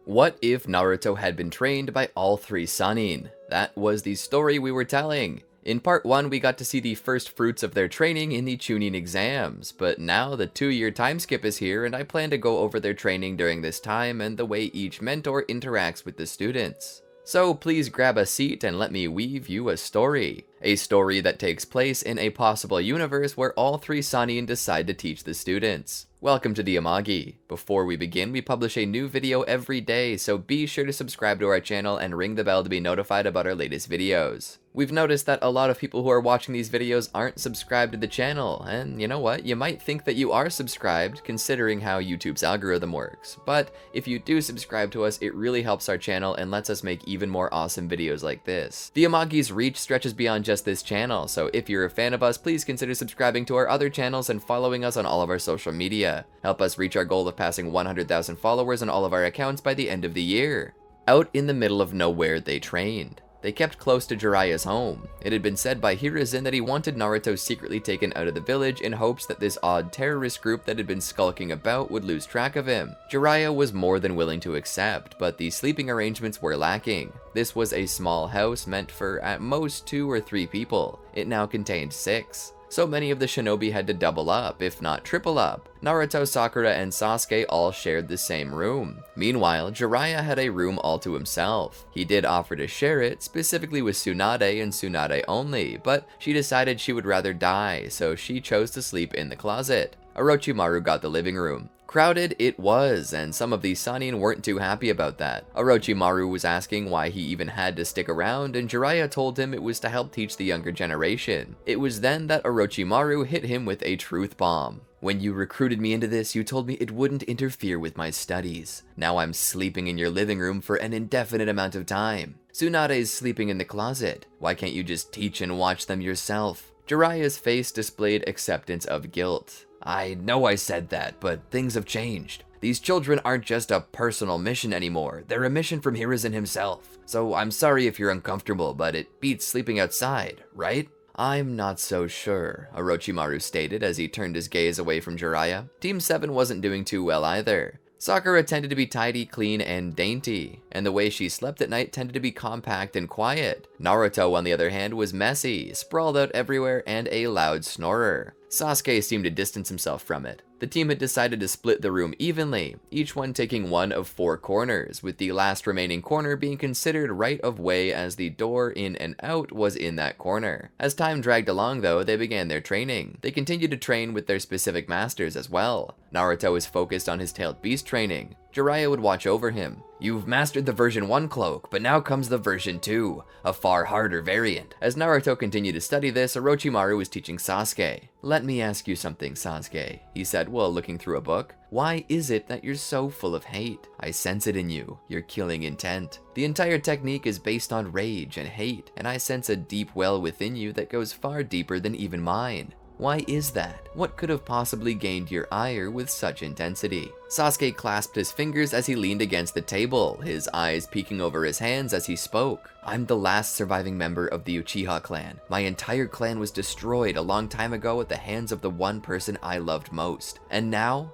What if Naruto had been trained by all three Sannin? That was the story we were telling. In part 1, we got to see the first fruits of their training in the Chunin exams, but now the 2-year time skip is here and I plan to go over their training during this time and the way each mentor interacts with the students. So please grab a seat and let me weave you a story. A story that takes place in a possible universe where all three Sannin decide to teach the students. Welcome to the Amagi. Before we begin, we publish a new video every day, so be sure to subscribe to our channel and ring the bell to be notified about our latest videos. We've noticed that a lot of people who are watching these videos aren't subscribed to the channel, and you know what? You might think that you are subscribed, considering how YouTube's algorithm works. But if you do subscribe to us, it really helps our channel and lets us make even more awesome videos like this. The Amagi's reach stretches beyond just this channel, so if you're a fan of us, please consider subscribing to our other channels and following us on all of our social media. Help us reach our goal of passing 100,000 followers on all of our accounts by the end of the year. Out in the middle of nowhere, they trained. They kept close to Jiraiya's home. It had been said by Hiruzen that he wanted Naruto secretly taken out of the village in hopes that this odd terrorist group that had been skulking about would lose track of him. Jiraiya was more than willing to accept, but the sleeping arrangements were lacking. This was a small house meant for at most 2 or 3 people. It now contained 6. So many of the shinobi had to double up, if not triple up. Naruto, Sakura, and Sasuke all shared the same room. Meanwhile, Jiraiya had a room all to himself. He did offer to share it, specifically with Tsunade and Tsunade only, but she decided she would rather die, so she chose to sleep in the closet. Orochimaru got the living room. Crowded it was, and some of the Sannin weren't too happy about that. Orochimaru was asking why he even had to stick around, and Jiraiya told him it was to help teach the younger generation. It was then that Orochimaru hit him with a truth bomb. When you recruited me into this, you told me it wouldn't interfere with my studies. Now I'm sleeping in your living room for an indefinite amount of time. Tsunade's sleeping in the closet. Why can't you just teach and watch them yourself? Jiraiya's face displayed acceptance of guilt. I know I said that, but things have changed. These children aren't just a personal mission anymore, they're a mission from Hiruzen himself. So I'm sorry if you're uncomfortable, but it beats sleeping outside, right? I'm not so sure, Orochimaru stated as he turned his gaze away from Jiraiya. Team 7 wasn't doing too well either. Sakura tended to be tidy, clean, and dainty, and the way she slept at night tended to be compact and quiet. Naruto, on the other hand, was messy, sprawled out everywhere, and a loud snorer. Sasuke seemed to distance himself from it. The team had decided to split the room evenly, each one taking one of 4 corners, with the last remaining corner being considered right of way as the door in and out was in that corner. As time dragged along though, they began their training. They continued to train with their specific masters as well. Naruto was focused on his tailed beast training. Jiraiya would watch over him. You've mastered the version 1 cloak, but now comes the version 2, a far harder variant. As Naruto continued to study this, Orochimaru was teaching Sasuke. Let me ask you something, Sasuke, he said while looking through a book. Why is it that you're so full of hate? I sense it in you, your killing intent. The entire technique is based on rage and hate, and I sense a deep well within you that goes far deeper than even mine. Why is that? What could have possibly gained your ire with such intensity? Sasuke clasped his fingers as he leaned against the table, his eyes peeking over his hands as he spoke. I'm the last surviving member of the Uchiha clan. My entire clan was destroyed a long time ago at the hands of the one person I loved most. And now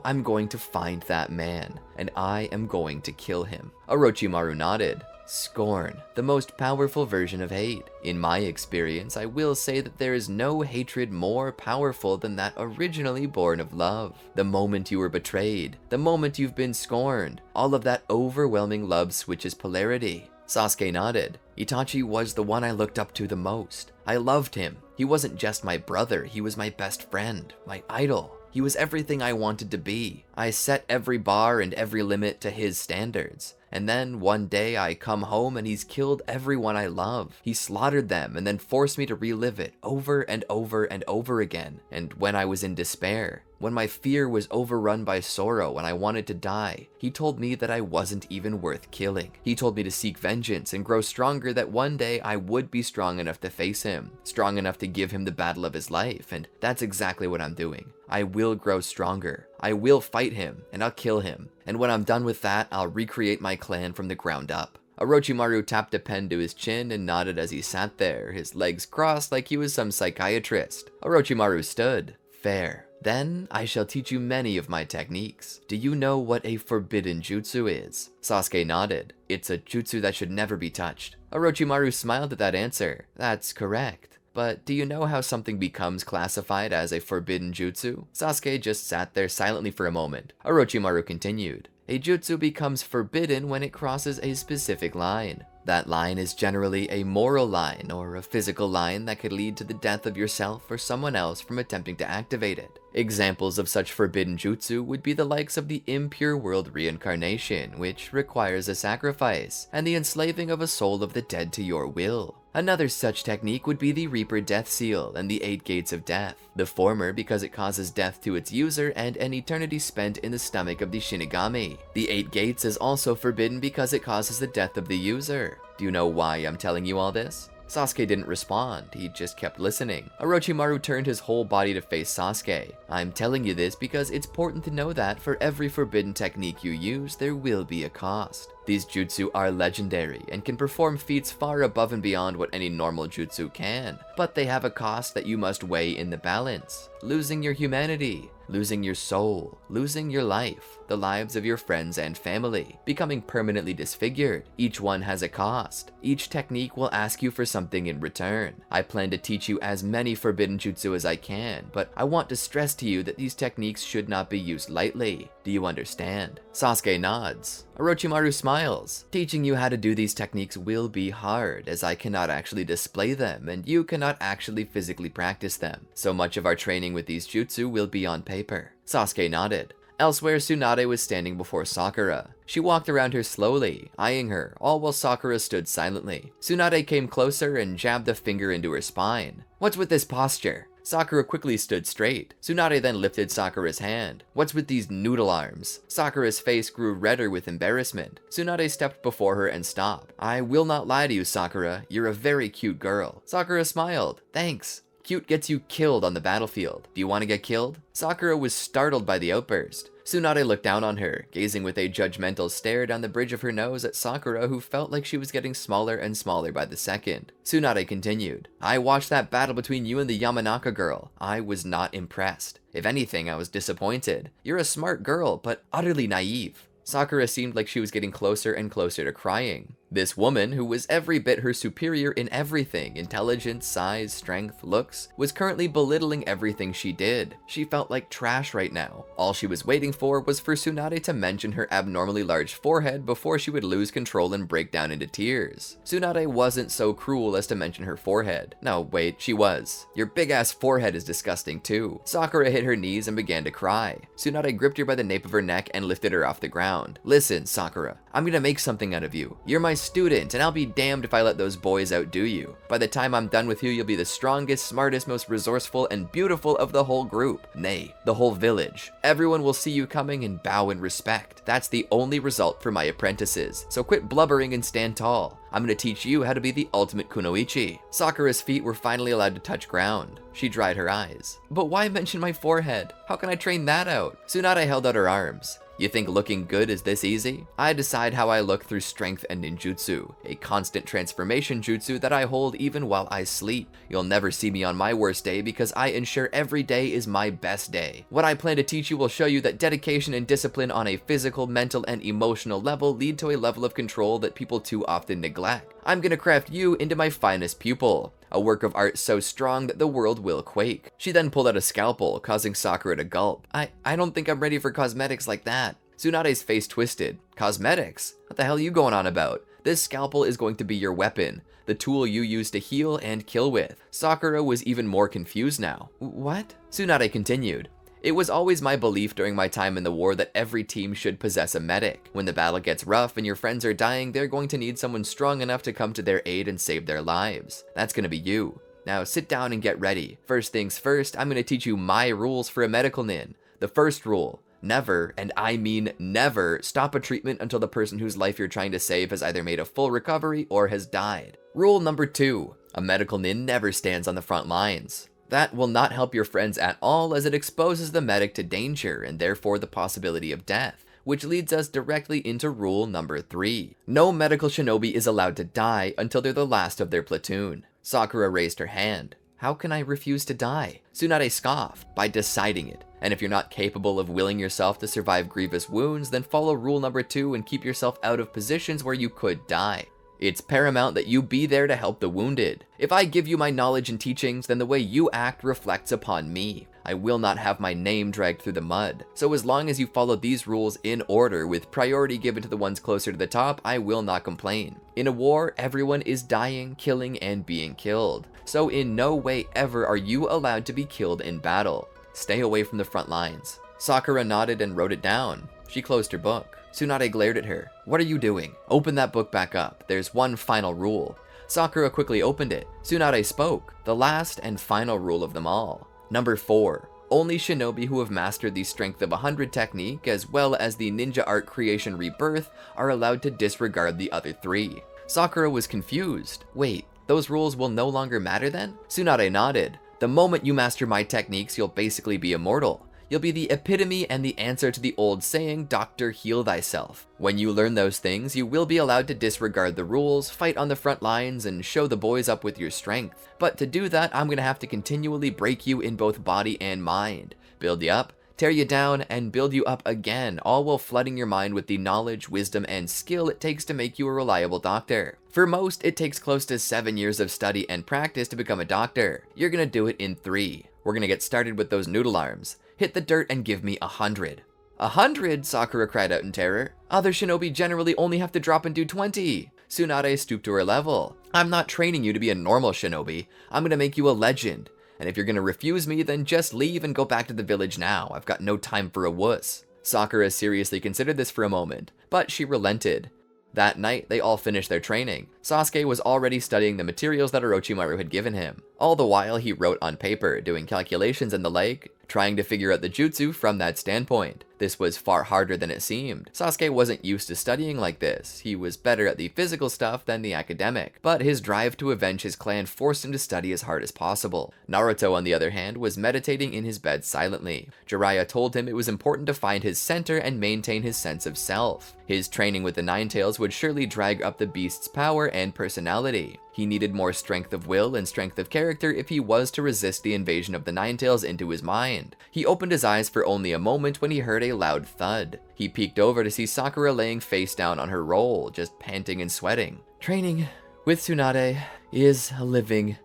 I'm going to find that man, and I am going to kill him. Orochimaru nodded. Scorn, the most powerful version of hate. In my experience, I will say that there is no hatred more powerful than that originally born of love. The moment you were betrayed, the moment you've been scorned, all of that overwhelming love switches polarity. Sasuke nodded. Itachi was the one I looked up to the most. I loved him. He wasn't just my brother, he was my best friend, my idol. He was everything I wanted to be. I set every bar and every limit to his standards. And then one day I come home and he's killed everyone I love. He slaughtered them and then forced me to relive it over and over and over again. And when I was in despair, when my fear was overrun by sorrow and I wanted to die, he told me that I wasn't even worth killing. He told me to seek vengeance and grow stronger, that one day I would be strong enough to face him, strong enough to give him the battle of his life, and that's exactly what I'm doing. I will grow stronger. I will fight him, and I'll kill him. And when I'm done with that, I'll recreate my clan from the ground up. Orochimaru tapped a pen to his chin and nodded as he sat there, his legs crossed like he was some psychiatrist. Orochimaru stood. Fair. Then I shall teach you many of my techniques. Do you know what a forbidden jutsu is? Sasuke nodded. It's a jutsu that should never be touched. Orochimaru smiled at that answer. That's correct. But do you know how something becomes classified as a forbidden jutsu? Sasuke just sat there silently for a moment. Orochimaru continued. A jutsu becomes forbidden when it crosses a specific line. That line is generally a moral line or a physical line that could lead to the death of yourself or someone else from attempting to activate it. Examples of such forbidden jutsu would be the likes of the impure world reincarnation, which requires a sacrifice, and the enslaving of a soul of the dead to your will. Another such technique would be the Reaper Death Seal and the 8 Gates of Death. The former because it causes death to its user and an eternity spent in the stomach of the Shinigami. The 8 Gates is also forbidden because it causes the death of the user. Do you know why I'm telling you all this? Sasuke didn't respond, he just kept listening. Orochimaru turned his whole body to face Sasuke. I'm telling you this because it's important to know that for every forbidden technique you use, there will be a cost. These jutsu are legendary and can perform feats far above and beyond what any normal jutsu can, but they have a cost that you must weigh in the balance. Losing your humanity, losing your soul, losing your life, the lives of your friends and family, becoming permanently disfigured. Each one has a cost. Each technique will ask you for something in return. I plan to teach you as many forbidden jutsu as I can, but I want to stress to you that these techniques should not be used lightly. Do you understand? Sasuke nods. Orochimaru smiles. Teaching you how to do these techniques will be hard, as I cannot actually display them, and you cannot actually physically practice them. So much of our training with these jutsu will be on paper. Sasuke nodded. Elsewhere, Tsunade was standing before Sakura. She walked around her slowly, eyeing her, all while Sakura stood silently. Tsunade came closer and jabbed a finger into her spine. What's with this posture? Sakura quickly stood straight. Tsunade then lifted Sakura's hand. What's with these noodle arms? Sakura's face grew redder with embarrassment. Tsunade stepped before her and stopped. I will not lie to you, Sakura. You're a very cute girl. Sakura smiled. Thanks. Cute gets you killed on the battlefield. Do you want to get killed? Sakura was startled by the outburst. Tsunade looked down on her, gazing with a judgmental stare down the bridge of her nose at Sakura, who felt like she was getting smaller and smaller by the second. Tsunade continued. I watched that battle between you and the Yamanaka girl. I was not impressed. If anything, I was disappointed. You're a smart girl, but utterly naive. Sakura seemed like she was getting closer and closer to crying. This woman, who was every bit her superior in everything, intelligence, size, strength, looks, was currently belittling everything she did. She felt like trash right now. All she was waiting for was for Tsunade to mention her abnormally large forehead before she would lose control and break down into tears. Tsunade wasn't so cruel as to mention her forehead. No, wait, she was. Your big-ass forehead is disgusting too. Sakura hit her knees and began to cry. Tsunade gripped her by the nape of her neck and lifted her off the ground. Listen, Sakura, I'm gonna make something out of you. You're my student, and I'll be damned if I let those boys outdo you. By the time I'm done with you, you'll be the strongest, smartest, most resourceful, and beautiful of the whole group. Nay, the whole village. Everyone will see you coming and bow in respect. That's the only result for my apprentices. So quit blubbering and stand tall. I'm gonna teach you how to be the ultimate kunoichi. Sakura's feet were finally allowed to touch ground. She dried her eyes. But why mention my forehead? How can I train that out? Tsunade held out her arms. You think looking good is this easy? I decide how I look through strength and ninjutsu, a constant transformation jutsu that I hold even while I sleep. You'll never see me on my worst day because I ensure every day is my best day. What I plan to teach you will show you that dedication and discipline on a physical, mental, and emotional level lead to a level of control that people too often neglect. I'm gonna craft you into my finest pupil. A work of art so strong that the world will quake. She then pulled out a scalpel, causing Sakura to gulp. I don't think I'm ready for cosmetics like that. Tsunade's face twisted. Cosmetics? What the hell are you going on about? This scalpel is going to be your weapon, the tool you use to heal and kill with. Sakura was even more confused now. What? Tsunade continued. It was always my belief during my time in the war that every team should possess a medic. When the battle gets rough and your friends are dying, they're going to need someone strong enough to come to their aid and save their lives. That's gonna be you. Now sit down and get ready. First things first, I'm gonna teach you my rules for a medical nin. The first rule. Never, and I mean never, stop a treatment until the person whose life you're trying to save has either made a full recovery or has died. Rule number 2. A medical nin never stands on the front lines. That will not help your friends at all as it exposes the medic to danger and therefore the possibility of death, which leads us directly into rule number 3. No medical shinobi is allowed to die until they're the last of their platoon. Sakura raised her hand. How can I refuse to die? Tsunade scoffed, by deciding it. And if you're not capable of willing yourself to survive grievous wounds, then follow rule number 2 and keep yourself out of positions where you could die. It's paramount that you be there to help the wounded. If I give you my knowledge and teachings, then the way you act reflects upon me. I will not have my name dragged through the mud. So as long as you follow these rules in order, with priority given to the ones closer to the top, I will not complain. In a war, everyone is dying, killing, and being killed. So in no way ever are you allowed to be killed in battle. Stay away from the front lines. Sakura nodded and wrote it down. She closed her book. Tsunade glared at her. What are you doing? Open that book back up. There's one final rule. Sakura quickly opened it. Tsunade spoke. The last and final rule of them all. Number 4. Only shinobi who have mastered the Strength of 100 technique, as well as the Ninja Art Creation Rebirth, are allowed to disregard the other 3. Sakura was confused. Wait, those rules will no longer matter then? Tsunade nodded. The moment you master my techniques, you'll basically be immortal. You'll be the epitome and the answer to the old saying, Doctor, heal thyself. When you learn those things, you will be allowed to disregard the rules, fight on the front lines, and show the boys up with your strength. But to do that, I'm gonna have to continually break you in both body and mind. Build you up, tear you down, and build you up again, all while flooding your mind with the knowledge, wisdom, and skill it takes to make you a reliable doctor. For most, it takes close to 7 years of study and practice to become a doctor. You're gonna do it in 3. We're gonna get started with those noodle arms. Hit the dirt and give me 100. 100? Sakura cried out in terror. Other shinobi generally only have to drop and do 20. Tsunade stooped to her level. I'm not training you to be a normal shinobi. I'm gonna make you a legend. And if you're gonna refuse me, then just leave and go back to the village now. I've got no time for a wuss. Sakura seriously considered this for a moment, but she relented. That night, they all finished their training. Sasuke was already studying the materials that Orochimaru had given him. All the while, he wrote on paper, doing calculations and the like, trying to figure out the jutsu from that standpoint. This was far harder than it seemed. Sasuke wasn't used to studying like this. He was better at the physical stuff than the academic, but his drive to avenge his clan forced him to study as hard as possible. Naruto, on the other hand, was meditating in his bed silently. Jiraiya told him it was important to find his center and maintain his sense of self. His training with the Nine Tails would surely drag up the beast's power and personality. He needed more strength of will and strength of character if he was to resist the invasion of the Nine Tails into his mind. He opened his eyes for only a moment when he heard a loud thud. He peeked over to see Sakura laying face down on her roll, just panting and sweating. Training with Tsunade is a living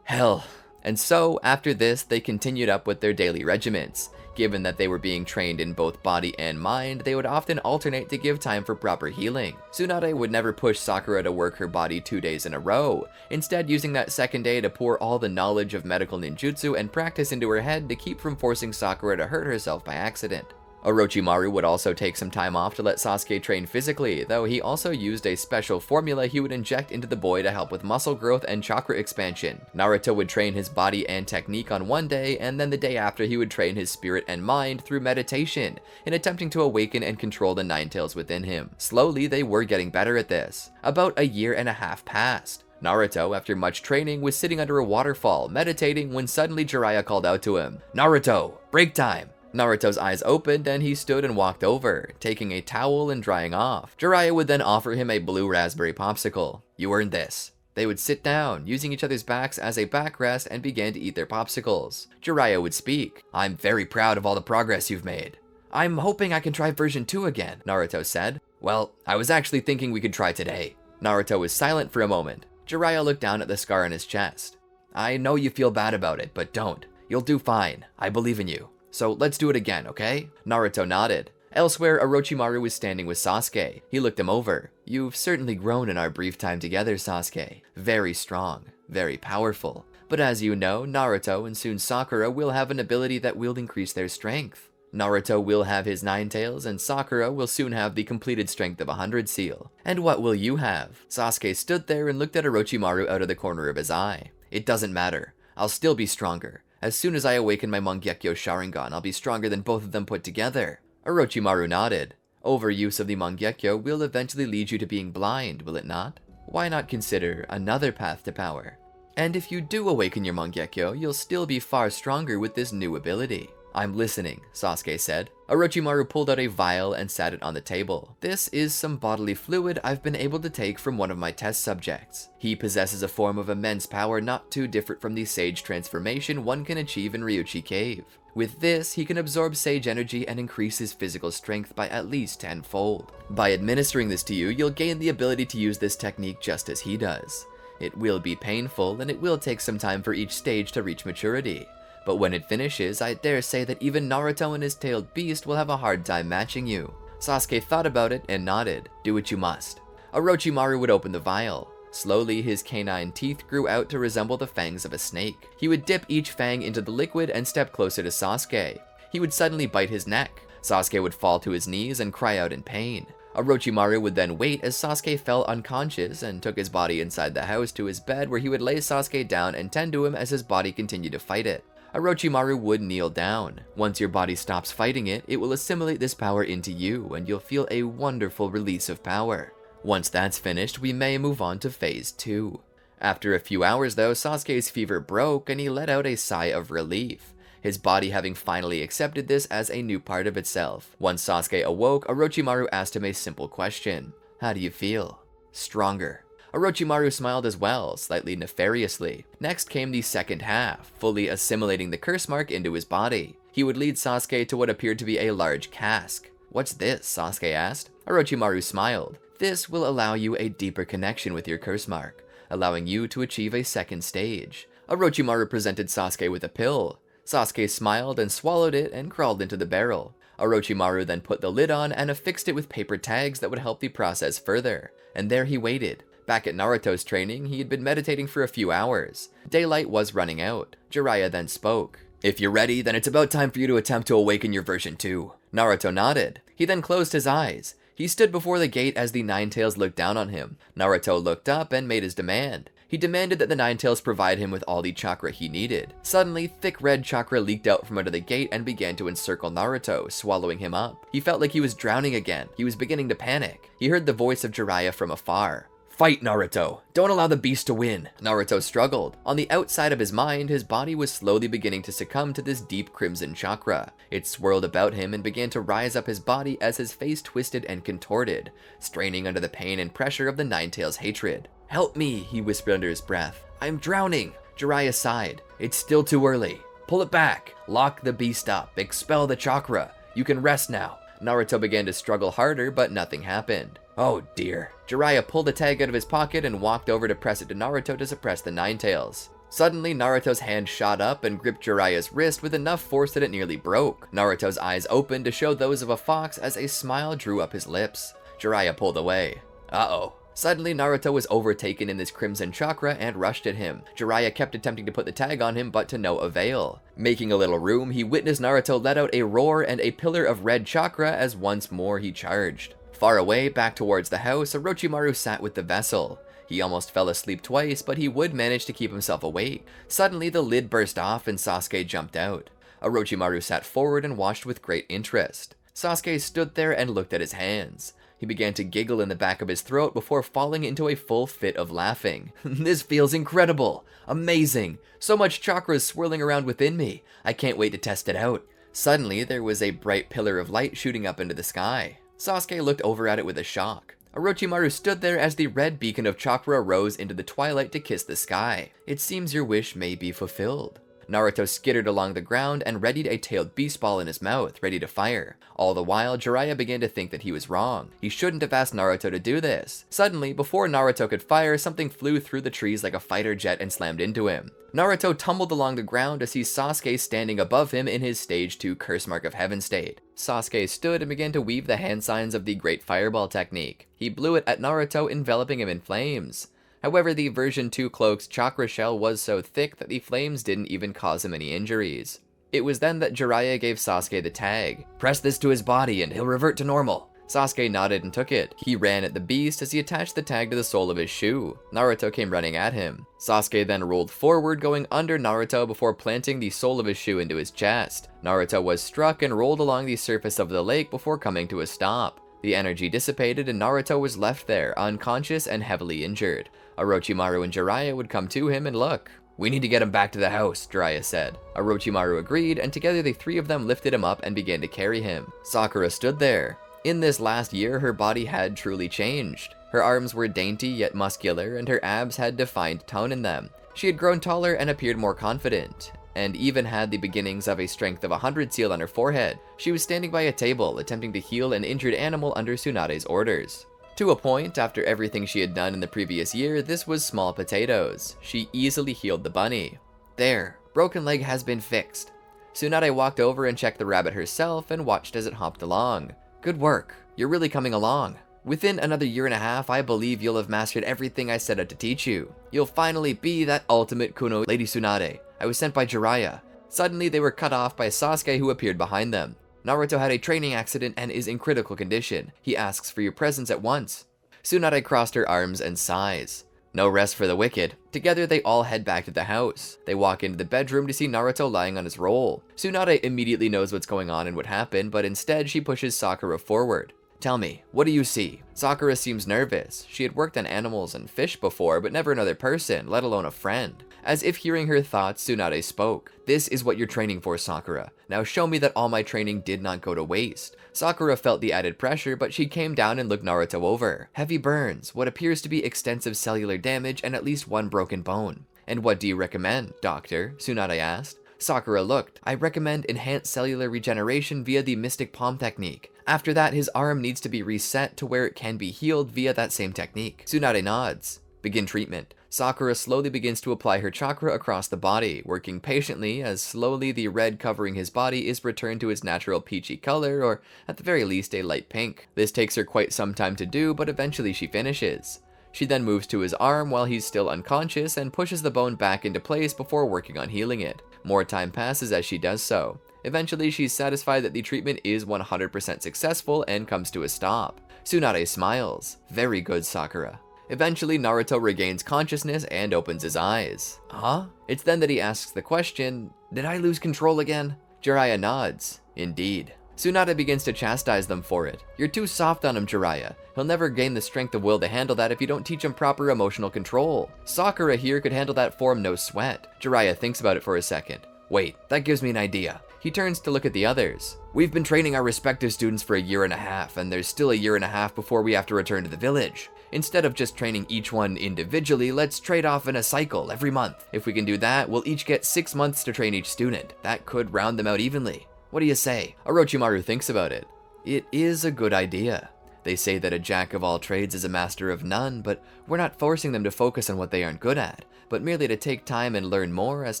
hell. And so, after this, they continued up with their daily regiments. Given that they were being trained in both body and mind, they would often alternate to give time for proper healing. Tsunade would never push Sakura to work her body 2 days in a row, instead using that second day to pour all the knowledge of medical ninjutsu and practice into her head to keep from forcing Sakura to hurt herself by accident. Orochimaru would also take some time off to let Sasuke train physically, though he also used a special formula he would inject into the boy to help with muscle growth and chakra expansion. Naruto would train his body and technique on one day, and then the day after he would train his spirit and mind through meditation, in attempting to awaken and control the Nine Tails within him. Slowly, they were getting better at this. About a year and a half passed. Naruto, after much training, was sitting under a waterfall, meditating, when suddenly Jiraiya called out to him, "Naruto, break time!" Naruto's eyes opened and he stood and walked over, taking a towel and drying off. Jiraiya would then offer him a blue raspberry popsicle. "You earned this." They would sit down, using each other's backs as a backrest, and began to eat their popsicles. Jiraiya would speak. "I'm very proud of all the progress you've made." "I'm hoping I can try version 2 again," Naruto said. "Well, I was actually thinking we could try today." Naruto was silent for a moment. Jiraiya looked down at the scar on his chest. "I know you feel bad about it, but don't. You'll do fine. I believe in you. So let's do it again, okay?" Naruto nodded. Elsewhere, Orochimaru was standing with Sasuke. He looked him over. "You've certainly grown in our brief time together, Sasuke. Very strong, very powerful. But as you know, Naruto and soon Sakura will have an ability that will increase their strength. Naruto will have his Nine Tails, and Sakura will soon have the completed Strength of 100 seal. And what will you have?" Sasuke stood there and looked at Orochimaru out of the corner of his eye. "It doesn't matter. I'll still be stronger. As soon as I awaken my Mangekyou Sharingan, I'll be stronger than both of them put together." Orochimaru nodded. Overuse of the Mangekyou will eventually lead you to being blind, will it not? Why not consider another path to power? And if you do awaken your Mangekyou, you'll still be far stronger with this new ability. "I'm listening," Sasuke said. Orochimaru pulled out a vial and sat it on the table. This is some bodily fluid I've been able to take from one of my test subjects. He possesses a form of immense power not too different from the sage transformation one can achieve in Ryuchi Cave. With this, he can absorb sage energy and increase his physical strength by at least 10-fold. By administering this to you, you'll gain the ability to use this technique just as he does. It will be painful, and it will take some time for each stage to reach maturity. But when it finishes, I dare say that even Naruto and his tailed beast will have a hard time matching you. Sasuke thought about it and nodded. Do what you must. Orochimaru would open the vial. Slowly, his canine teeth grew out to resemble the fangs of a snake. He would dip each fang into the liquid and step closer to Sasuke. He would suddenly bite his neck. Sasuke would fall to his knees and cry out in pain. Orochimaru would then wait as Sasuke fell unconscious and took his body inside the house to his bed, where he would lay Sasuke down and tend to him as his body continued to fight it. Orochimaru would kneel down. Once your body stops fighting it, it will assimilate this power into you, and you'll feel a wonderful release of power. Once that's finished, we may move on to phase 2. After a few hours though, Sasuke's fever broke and he let out a sigh of relief, his body having finally accepted this as a new part of itself. Once Sasuke awoke, Orochimaru asked him a simple question. How do you feel? Stronger. Orochimaru smiled as well, slightly nefariously. Next came the second half, fully assimilating the curse mark into his body. He would lead Sasuke to what appeared to be a large cask. What's this? Sasuke asked. Orochimaru smiled. This will allow you a deeper connection with your curse mark, allowing you to achieve a second stage. Orochimaru presented Sasuke with a pill. Sasuke smiled and swallowed it and crawled into the barrel. Orochimaru then put the lid on and affixed it with paper tags that would help the process further. And there he waited. Back at Naruto's training, he had been meditating for a few hours. Daylight was running out. Jiraiya then spoke. If you're ready, then it's about time for you to attempt to awaken your version 2. Naruto nodded. He then closed his eyes. He stood before the gate as the Nine-Tails looked down on him. Naruto looked up and made his demand. He demanded that the Nine-Tails provide him with all the chakra he needed. Suddenly, thick red chakra leaked out from under the gate and began to encircle Naruto, swallowing him up. He felt like he was drowning again. He was beginning to panic. He heard the voice of Jiraiya from afar. Fight, Naruto! Don't allow the beast to win! Naruto struggled. On the outside of his mind, his body was slowly beginning to succumb to this deep crimson chakra. It swirled about him and began to rise up his body as his face twisted and contorted, straining under the pain and pressure of the Nine-Tails' hatred. Help me, he whispered under his breath. I'm drowning! Jiraiya sighed. It's still too early. Pull it back. Lock the beast up. Expel the chakra. You can rest now. Naruto began to struggle harder, but nothing happened. Oh dear. Jiraiya pulled a tag out of his pocket and walked over to press it to Naruto to suppress the Nine-Tails. Suddenly, Naruto's hand shot up and gripped Jiraiya's wrist with enough force that it nearly broke. Naruto's eyes opened to show those of a fox as a smile drew up his lips. Jiraiya pulled away. Uh-oh. Suddenly, Naruto was overtaken in this crimson chakra and rushed at him. Jiraiya kept attempting to put the tag on him, but to no avail. Making a little room, he witnessed Naruto let out a roar and a pillar of red chakra as once more he charged. Far away, back towards the house, Orochimaru sat with the vessel. He almost fell asleep twice, but he would manage to keep himself awake. Suddenly, the lid burst off and Sasuke jumped out. Orochimaru sat forward and watched with great interest. Sasuke stood there and looked at his hands. He began to giggle in the back of his throat before falling into a full fit of laughing. This feels incredible! Amazing! So much chakra is swirling around within me. I can't wait to test it out. Suddenly, there was a bright pillar of light shooting up into the sky. Sasuke looked over at it with a shock. Orochimaru stood there as the red beacon of chakra rose into the twilight to kiss the sky. It seems your wish may be fulfilled. Naruto skittered along the ground and readied a tailed beast ball in his mouth, ready to fire. All the while, Jiraiya began to think that he was wrong. He shouldn't have asked Naruto to do this. Suddenly, before Naruto could fire, something flew through the trees like a fighter jet and slammed into him. Naruto tumbled along the ground to see Sasuke standing above him in his stage 2 curse mark of heaven state. Sasuke stood and began to weave the hand signs of the great fireball technique. He blew it at Naruto, enveloping him in flames. However, the version 2 cloak's chakra shell was so thick that the flames didn't even cause him any injuries. It was then that Jiraiya gave Sasuke the tag. Press this to his body and he'll revert to normal. Sasuke nodded and took it. He ran at the beast as he attached the tag to the sole of his shoe. Naruto came running at him. Sasuke then rolled forward, going under Naruto before planting the sole of his shoe into his chest. Naruto was struck and rolled along the surface of the lake before coming to a stop. The energy dissipated and Naruto was left there, unconscious and heavily injured. Orochimaru and Jiraiya would come to him and look. "We need to get him back to the house," Jiraiya said. Orochimaru agreed, and together the three of them lifted him up and began to carry him. Sakura stood there. In this last year, her body had truly changed. Her arms were dainty yet muscular, and her abs had defined tone in them. She had grown taller and appeared more confident, and even had the beginnings of a strength of 100 sealed on her forehead. She was standing by a table, attempting to heal an injured animal under Tsunade's orders. To a point, after everything she had done in the previous year, this was small potatoes. She easily healed the bunny. "There, broken leg has been fixed." Tsunade walked over and checked the rabbit herself and watched as it hopped along. "Good work, you're really coming along. Within another year and a half, I believe you'll have mastered everything I set out to teach you. You'll finally be that ultimate Kuno, Lady Tsunade. I was sent by Jiraiya." Suddenly, they were cut off by Sasuke, who appeared behind them. "Naruto had a training accident and is in critical condition. He asks for your presence at once." Tsunade crossed her arms and sighs. No rest for the wicked. Together, they all head back to the house. They walk into the bedroom to see Naruto lying on his roll. Tsunade immediately knows what's going on and what happened, but instead she pushes Sakura forward. "Tell me, what do you see?" Sakura seems nervous. She had worked on animals and fish before, but never another person, let alone a friend. As if hearing her thoughts, Tsunade spoke. "This is what you're training for, Sakura. Now show me that all my training did not go to waste." Sakura felt the added pressure, but she came down and looked Naruto over. Heavy burns, what appears to be extensive cellular damage, and at least one broken bone. "And what do you recommend, doctor?" Tsunade asked. Sakura looked. "I recommend enhanced cellular regeneration via the Mystic Palm technique. After that, his arm needs to be reset to where it can be healed via that same technique." Tsunade nods. "Begin treatment." Sakura slowly begins to apply her chakra across the body, working patiently as slowly the red covering his body is returned to its natural peachy color, or at the very least a light pink. This takes her quite some time to do, but eventually she finishes. She then moves to his arm while he's still unconscious and pushes the bone back into place before working on healing it. More time passes as she does so. Eventually, she's satisfied that the treatment is 100% successful and comes to a stop. Tsunade smiles. "Very good, Sakura." Eventually, Naruto regains consciousness and opens his eyes. Huh? It's then that he asks the question, "Did I lose control again?" Jiraiya nods. "Indeed." Tsunade begins to chastise them for it. "You're too soft on him, Jiraiya. He'll never gain the strength of will to handle that if you don't teach him proper emotional control. Sakura here could handle that for him no sweat." Jiraiya thinks about it for a second. "Wait, that gives me an idea." He turns to look at the others. "We've been training our respective students for a year and a half, and there's still a year and a half before we have to return to the village. Instead of just training each one individually, let's trade off in a cycle every month. If we can do that, we'll each get 6 months to train each student. That could round them out evenly. What do you say?" Orochimaru thinks about it. "It is a good idea. They say that a jack of all trades is a master of none, but we're not forcing them to focus on what they aren't good at, but merely to take time and learn more as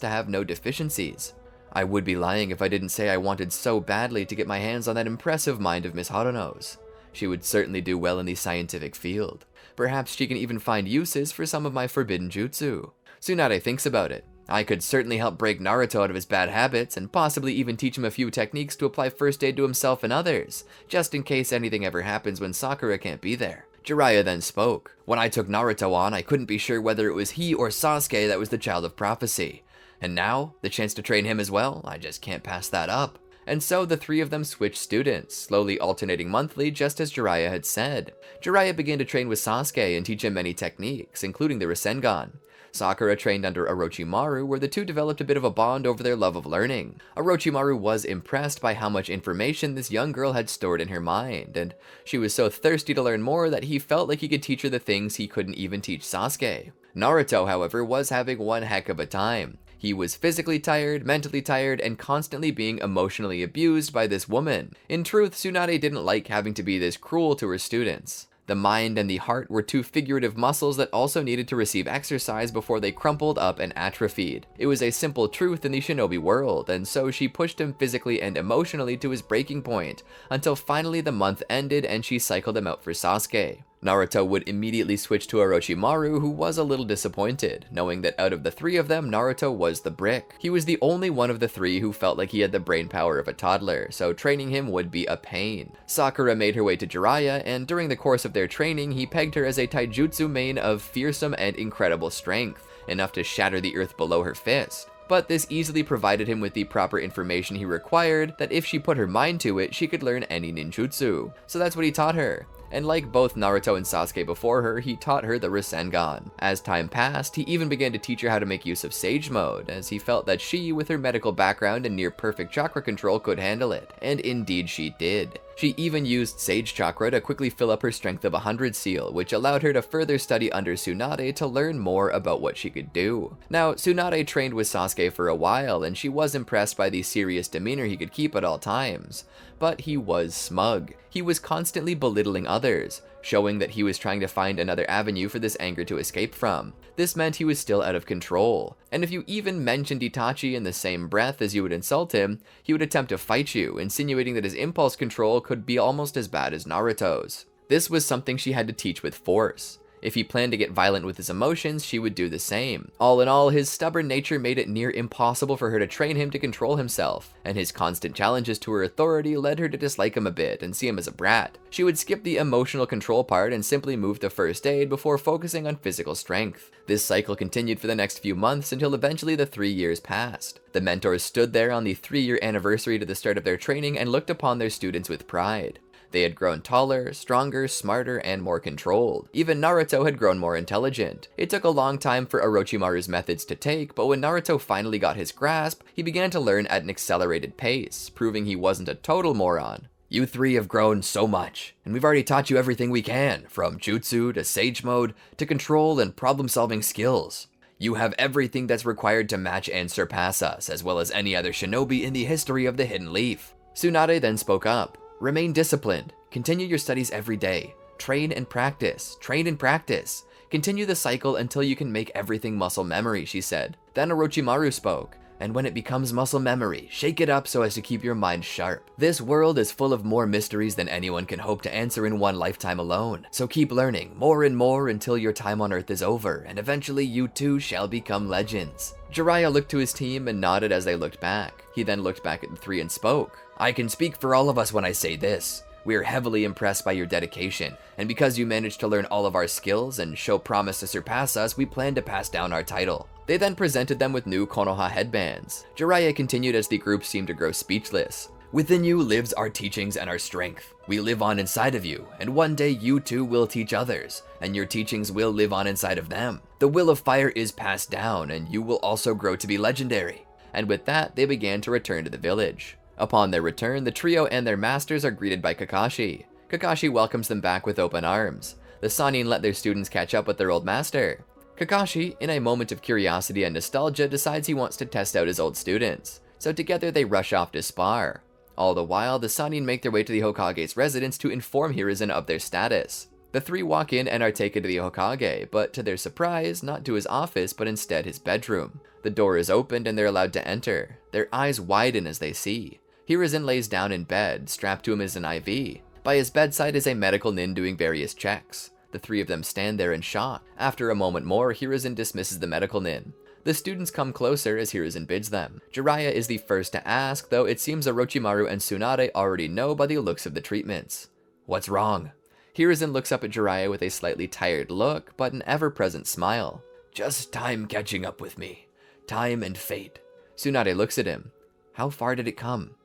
to have no deficiencies. I would be lying if I didn't say I wanted so badly to get my hands on that impressive mind of Miss Haruno's. She would certainly do well in the scientific field. Perhaps she can even find uses for some of my forbidden jutsu." Tsunade thinks about it. "I could certainly help break Naruto out of his bad habits, and possibly even teach him a few techniques to apply first aid to himself and others, just in case anything ever happens when Sakura can't be there." Jiraiya then spoke. "When I took Naruto on, I couldn't be sure whether it was he or Sasuke that was the child of prophecy. And now, the chance to train him as well, I just can't pass that up." And so the three of them switched students, slowly alternating monthly just as Jiraiya had said. Jiraiya began to train with Sasuke and teach him many techniques, including the Rasengan. Sakura trained under Orochimaru, where the two developed a bit of a bond over their love of learning. Orochimaru was impressed by how much information this young girl had stored in her mind, and she was so thirsty to learn more that he felt like he could teach her the things he couldn't even teach Sasuke. Naruto, however, was having one heck of a time. He was physically tired, mentally tired, and constantly being emotionally abused by this woman. In truth, Tsunade didn't like having to be this cruel to her students. The mind and the heart were two figurative muscles that also needed to receive exercise before they crumpled up and atrophied. It was a simple truth in the shinobi world, and so she pushed him physically and emotionally to his breaking point, until finally the month ended and she cycled him out for Sasuke. Naruto would immediately switch to Orochimaru, who was a little disappointed, knowing that out of the three of them, Naruto was the brick. He was the only one of the three who felt like he had the brain power of a toddler, so training him would be a pain. Sakura made her way to Jiraiya, and during the course of their training, he pegged her as a taijutsu main of fearsome and incredible strength, enough to shatter the earth below her fist. But this easily provided him with the proper information he required, that if she put her mind to it, she could learn any ninjutsu. So that's what he taught her. And like both Naruto and Sasuke before her, he taught her the Rasengan. As time passed, he even began to teach her how to make use of Sage Mode, as he felt that she, with her medical background and near perfect chakra control, could handle it. And indeed she did. She even used Sage Chakra to quickly fill up her Strength of 100 seal, which allowed her to further study under Tsunade to learn more about what she could do. Now, Tsunade trained with Sasuke for a while, and she was impressed by the serious demeanor he could keep at all times. But he was smug. He was constantly belittling others, showing that he was trying to find another avenue for this anger to escape from. This meant he was still out of control, and if you even mentioned Itachi in the same breath as you would insult him, he would attempt to fight you, insinuating that his impulse control could be almost as bad as Naruto's. This was something she had to teach with force. If he planned to get violent with his emotions, she would do the same. All in all, his stubborn nature made it near impossible for her to train him to control himself, and his constant challenges to her authority led her to dislike him a bit and see him as a brat. She would skip the emotional control part and simply move to first aid before focusing on physical strength. This cycle continued for the next few months until eventually the 3 years passed. The mentors stood there on the 3-year anniversary to the start of their training and looked upon their students with pride. They had grown taller, stronger, smarter, and more controlled. Even Naruto had grown more intelligent. It took a long time for Orochimaru's methods to take, but when Naruto finally got his grasp, he began to learn at an accelerated pace, proving he wasn't a total moron. You three have grown so much, and we've already taught you everything we can, from jutsu to sage mode to control and problem-solving skills. You have everything that's required to match and surpass us, as well as any other shinobi in the history of the Hidden Leaf. Tsunade then spoke up. Remain disciplined. Continue your studies every day. Train and practice. Train and practice. Continue the cycle until you can make everything muscle memory, she said. Then Orochimaru spoke. And when it becomes muscle memory, shake it up so as to keep your mind sharp. This world is full of more mysteries than anyone can hope to answer in one lifetime alone. So keep learning more and more until your time on Earth is over, and eventually you too shall become legends. Jiraiya looked to his team and nodded as they looked back. He then looked back at the three and spoke. I can speak for all of us when I say this. We are heavily impressed by your dedication, and because you managed to learn all of our skills and show promise to surpass us, we plan to pass down our title. They then presented them with new Konoha headbands. Jiraiya continued as the group seemed to grow speechless. Within you lives our teachings and our strength. We live on inside of you, and one day you too will teach others, and your teachings will live on inside of them. The will of fire is passed down, and you will also grow to be legendary. And with that, they began to return to the village. Upon their return, the trio and their masters are greeted by Kakashi. Kakashi welcomes them back with open arms. The Sannin let their students catch up with their old master. Kakashi, in a moment of curiosity and nostalgia, decides he wants to test out his old students. So together they rush off to spar. All the while, the Sannin make their way to the Hokage's residence to inform Hiruzen of their status. The three walk in and are taken to the Hokage, but to their surprise, not to his office, but instead his bedroom. The door is opened and they're allowed to enter. Their eyes widen as they see. Hiruzen lays down in bed, strapped to him is an IV. By his bedside is a medical nin doing various checks. The three of them stand there in shock. After a moment more, Hiruzen dismisses the medical nin. The students come closer as Hiruzen bids them. Jiraiya is the first to ask, though it seems Orochimaru and Tsunade already know by the looks of the treatments. What's wrong? Hiruzen looks up at Jiraiya with a slightly tired look, but an ever-present smile. Just time catching up with me. Time and fate. Tsunade looks at him. How far did it come?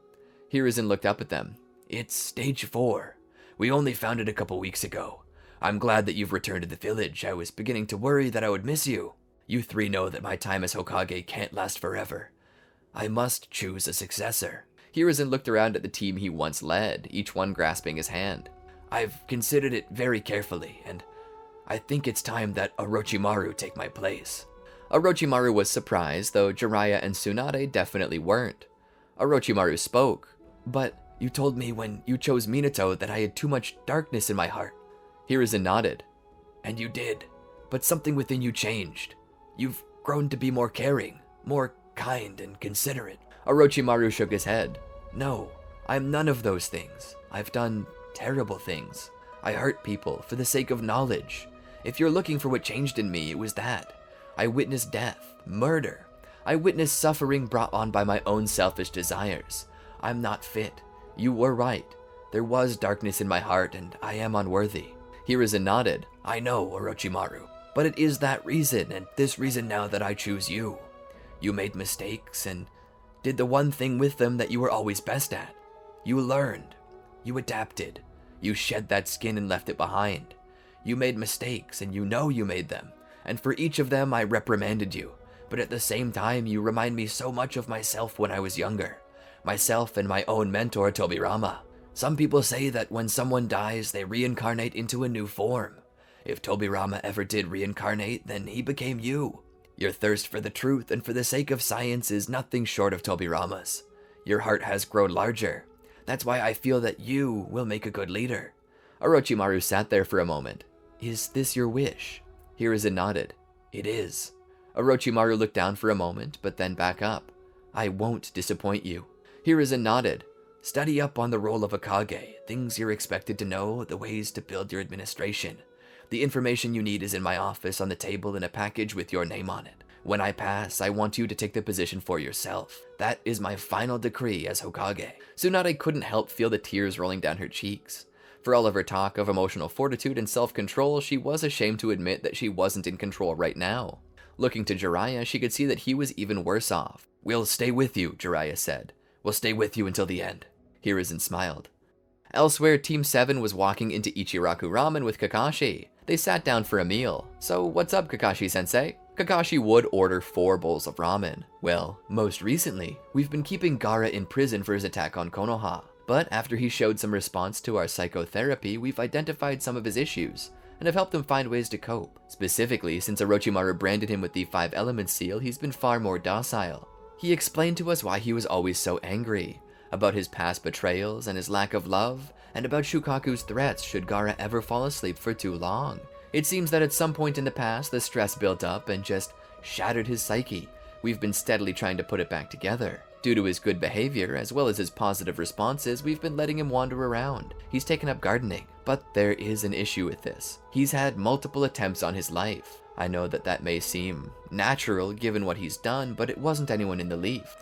Hiruzen looked up at them. It's stage 4. We only found it a couple weeks ago. I'm glad that you've returned to the village. I was beginning to worry that I would miss you. You three know that my time as Hokage can't last forever. I must choose a successor. Hiruzen looked around at the team he once led, each one grasping his hand. I've considered it very carefully, and I think it's time that Orochimaru take my place. Orochimaru was surprised, though Jiraiya and Tsunade definitely weren't. Orochimaru spoke. But you told me when you chose Minato that I had too much darkness in my heart. Hiruzen nodded. And you did, but something within you changed. You've grown to be more caring, more kind and considerate. Orochimaru shook his head. No, I'm none of those things. I've done terrible things. I hurt people for the sake of knowledge. If you're looking for what changed in me, it was that. I witnessed death, murder. I witnessed suffering brought on by my own selfish desires. I'm not fit. You were right. There was darkness in my heart, and I am unworthy. Hiruzen nodded. I know, Orochimaru. But it is that reason, and this reason now that I choose you. You made mistakes, and did the one thing with them that you were always best at. You learned. You adapted. You shed that skin and left it behind. You made mistakes, and you know you made them, and for each of them I reprimanded you, but at the same time you remind me so much of myself when I was younger. Myself and my own mentor, Tobirama. Some people say that when someone dies, they reincarnate into a new form. If Tobirama ever did reincarnate, then he became you. Your thirst for the truth and for the sake of science is nothing short of Tobirama's. Your heart has grown larger. That's why I feel that you will make a good leader. Orochimaru sat there for a moment. Is this your wish? Hiruzen nodded. It is. Orochimaru looked down for a moment, but then back up. I won't disappoint you. Hiruzen nodded. Study up on the role of a Kage, things you're expected to know, the ways to build your administration. The information you need is in my office on the table in a package with your name on it. When I pass, I want you to take the position for yourself. That is my final decree as Hokage. Tsunade couldn't help feel the tears rolling down her cheeks. For all of her talk of emotional fortitude and self-control, she was ashamed to admit that she wasn't in control right now. Looking to Jiraiya, she could see that he was even worse off. We'll stay with you, Jiraiya said. We'll stay with you until the end. Hiruzen smiled. Elsewhere, Team 7 was walking into Ichiraku Ramen with Kakashi. They sat down for a meal. So what's up, Kakashi-sensei? Kakashi would order 4 bowls of ramen. Well, most recently, we've been keeping Gaara in prison for his attack on Konoha. But after he showed some response to our psychotherapy, we've identified some of his issues and have helped him find ways to cope. Specifically, since Orochimaru branded him with the 5 Elements seal, he's been far more docile. He explained to us why he was always so angry, about his past betrayals and his lack of love, and about Shukaku's threats should Gaara ever fall asleep for too long. It seems that at some point in the past, the stress built up and just shattered his psyche. We've been steadily trying to put it back together. Due to his good behavior, as well as his positive responses, we've been letting him wander around. He's taken up gardening, but there is an issue with this. He's had multiple attempts on his life. I know that that may seem natural given what he's done, but it wasn't anyone in the Leaf.